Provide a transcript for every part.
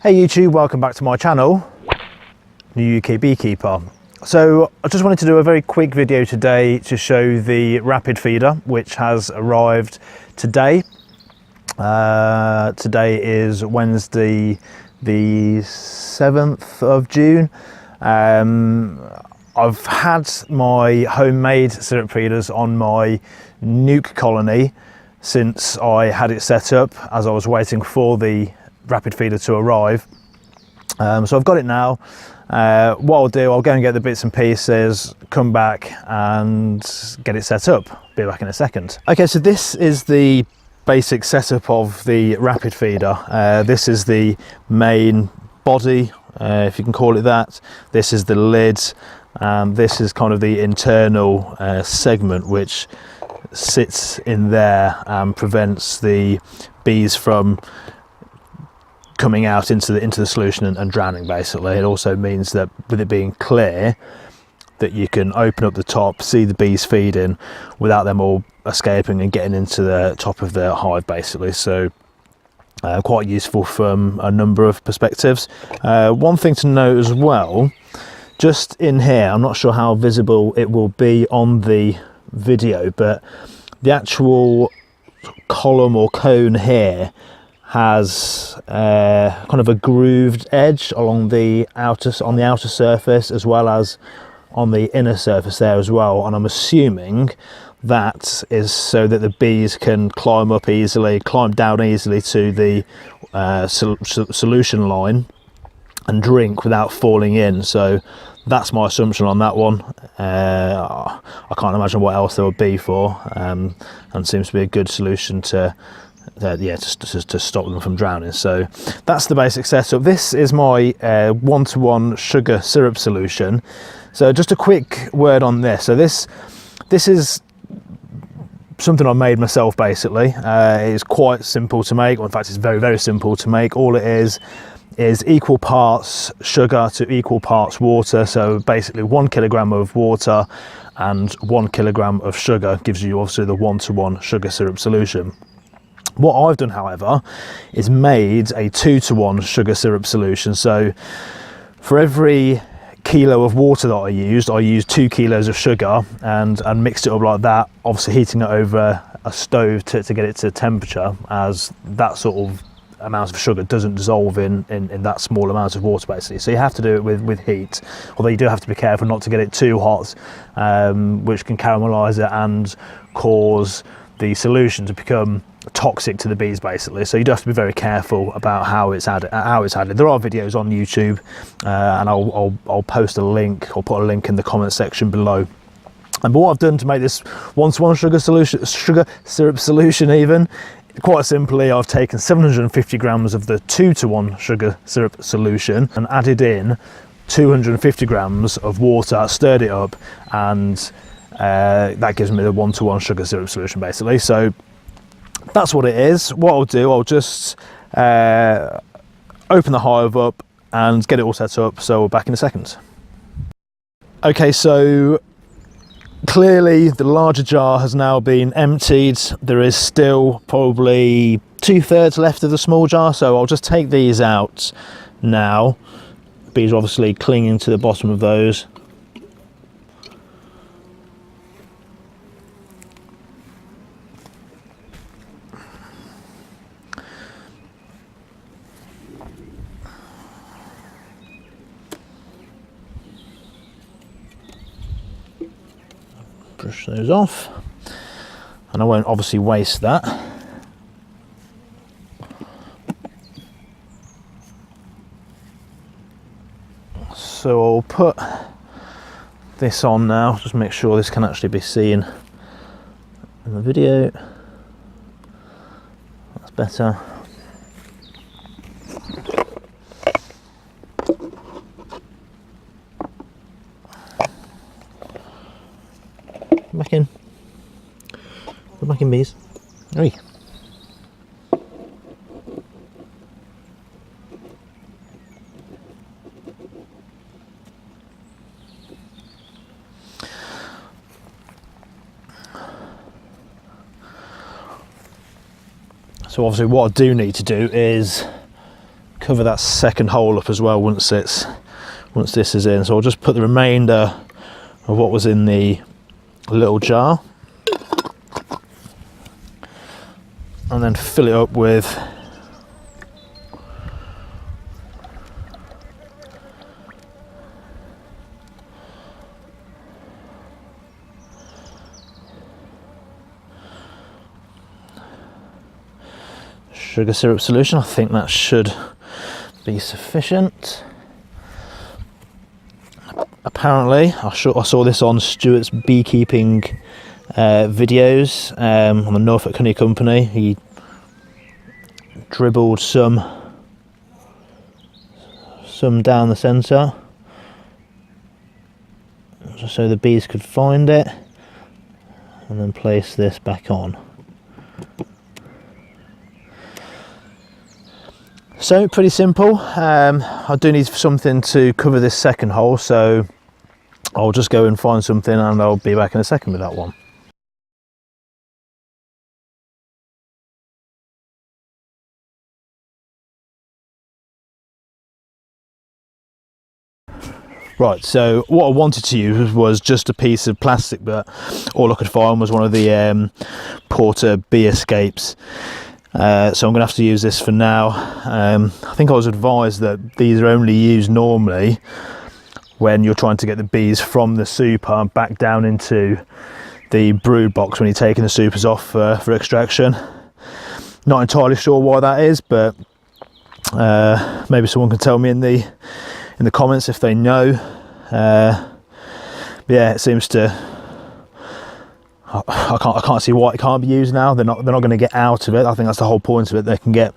Hey YouTube, welcome back to my channel, New UK Beekeeper. So I just wanted to do a very quick video today to show the rapid feeder which has arrived today. Today is Wednesday the 7th of June. I've had my homemade syrup feeders on my nuke colony since I had it set up as I was waiting for the rapid feeder to arrive. So I've got it now. What I'll do, I'll go and get the bits and pieces, come back and get it set up. Be back in a second. Okay, so this is the basic setup of the rapid feeder. This is the main body, if you can call it that. This is the lid, and this is kind of the internal segment which sits in there and prevents the bees from coming out into the solution and drowning. Basically, it also means that with it being clear, that you can open up the top, see the bees feeding without them all escaping and getting into the top of the hive, basically. So quite useful from a number of perspectives. One thing to note as well, just in here, I'm not sure how visible it will be on the video, but the actual column or cone here has kind of a grooved edge along the outer surface, as well as on the inner surface there as well, and I'm assuming that is so that the bees can climb down easily to the solution line and drink without falling in. So that's my assumption on that one. I can't imagine what else there would be for, and seems to be a good solution to stop them from drowning. So that's the basic setup. This is my one-to-one sugar syrup solution. So just a quick word on this. So this is something I made myself, basically. It's quite simple to make. Well, in fact, it's very, very simple to make. All it is equal parts sugar to equal parts water. So basically 1 kilogram of water and 1 kilogram of sugar gives you obviously the one-to-one sugar syrup solution. What I've done, however, is made a 2-to-1 sugar syrup solution. So for every kilo of water that I used 2 kilos of sugar and mixed it up like that, obviously heating it over a stove to get it to temperature, as that sort of amount of sugar doesn't dissolve in that small amount of water, basically. So you have to do it with heat, although you do have to be careful not to get it too hot, which can caramelize it and cause the solution to become toxic to the bees, basically. So you do have to be very careful about how it's added. There are videos on YouTube, and I'll post a link or put a link in the comment section below. And but what I've done to make this one-to-one sugar syrup solution, even quite simply, I've taken 750 grams of the 2-to-1 sugar syrup solution and added in 250 grams of water, stirred it up, and that gives me the 1-to-1 sugar syrup solution, basically. So that's what it is. What I'll do, I'll just open the hive up and get it all set up. So we're back in a second. Okay, so clearly the larger jar has now been emptied. There is still probably 2/3 left of the small jar, so I'll just take these out now. Bees are obviously clinging to the bottom of those. Brush those off, and I won't obviously waste that. So I'll put this on now, just make sure this can actually be seen in the video. That's better. Back in. Go back in, bees. Hey. So obviously what I do need to do is cover that second hole up as well once this is in. So I'll just put the remainder of what was in the little jar and then fill it up with sugar syrup solution. I think that should be sufficient. Apparently, I saw this on Stuart's beekeeping videos on the Norfolk Honey Company. He dribbled some down the centre just so the bees could find it, and then place this back on. So pretty simple. I do need something to cover this second hole, so I'll just go and find something and I'll be back in a second with that one. Right, so what I wanted to use was just a piece of plastic, but all I could find was one of the Porter bee escapes. So I'm going to have to use this for now. I think I was advised that these are only used normally when you're trying to get the bees from the super back down into the brood box when you're taking the supers off for extraction. Not entirely sure why that is, but maybe someone can tell me in the comments if they know. Yeah, it seems to. I can't see why it can't be used now. They're not going to get out of it. I think that's the whole point of it. They can get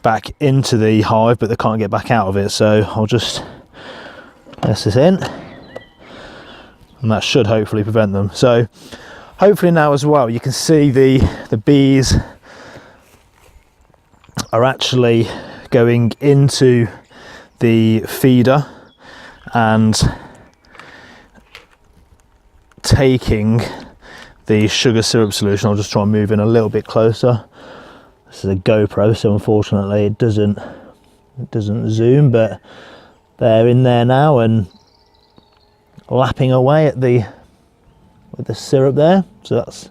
back into the hive, but they can't get back out of it. So I'll just press this in, and that should hopefully prevent them. So hopefully now as well, you can see the bees are actually going into the feeder and taking the sugar syrup solution. I'll just try and move in a little bit closer. This is a GoPro, so unfortunately it doesn't zoom, but they're in there now and lapping away at the syrup there. So that's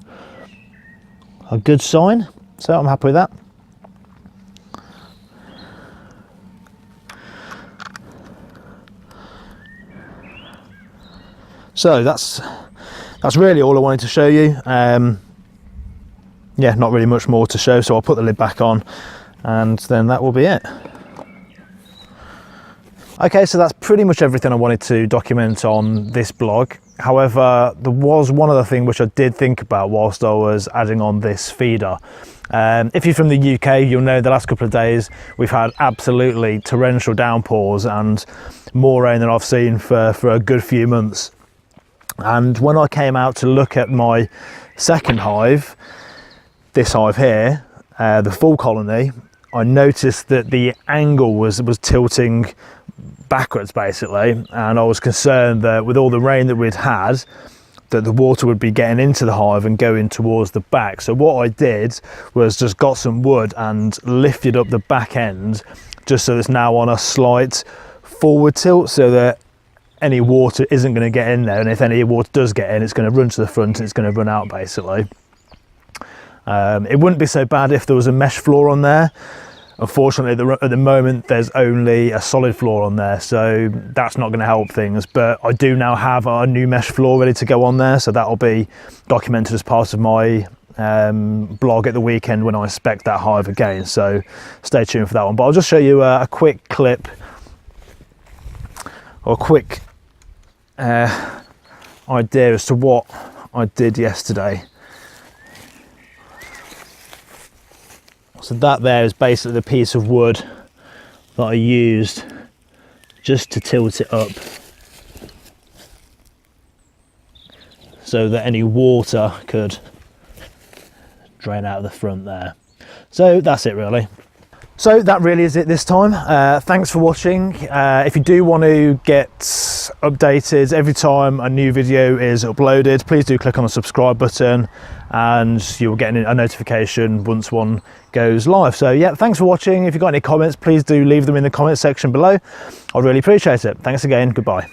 a good sign. So I'm happy with that. So that's really all I wanted to show you. Yeah, not really much more to show, so I'll put the lid back on and then that will be it. Okay, so that's pretty much everything I wanted to document on this blog. However, there was one other thing which I did think about whilst I was adding on this feeder. If you're from the UK, you'll know the last couple of days we've had absolutely torrential downpours and more rain than I've seen for a good few months. And when I came out to look at my second hive, this hive here, the full colony, I noticed that the angle was tilting backwards basically, and I was concerned that with all the rain that we'd had, that the water would be getting into the hive and going towards the back. So what I did was just got some wood and lifted up the back end just so it's now on a slight forward tilt, so that any water isn't going to get in there, and if any water does get in, it's going to run to the front and it's going to run out basically. It wouldn't be so bad if there was a mesh floor on there. Unfortunately, at the moment there's only a solid floor on there, so that's not going to help things, but I do now have a new mesh floor ready to go on there, so that'll be documented as part of my blog at the weekend when I inspect that hive again, so stay tuned for that one. But I'll just show you a quick clip or a quick idea as to what I did yesterday. So that there is basically the piece of wood that I used just to tilt it up so that any water could drain out of the front there. So that's it really. So that really is it this time. Thanks for watching. If you do want to get updated every time a new video is uploaded, please do click on the subscribe button and you'll get a notification once one goes live. So yeah, thanks for watching. If you've got any comments, please do leave them in the comment section below. I'd really appreciate it. Thanks again. Goodbye.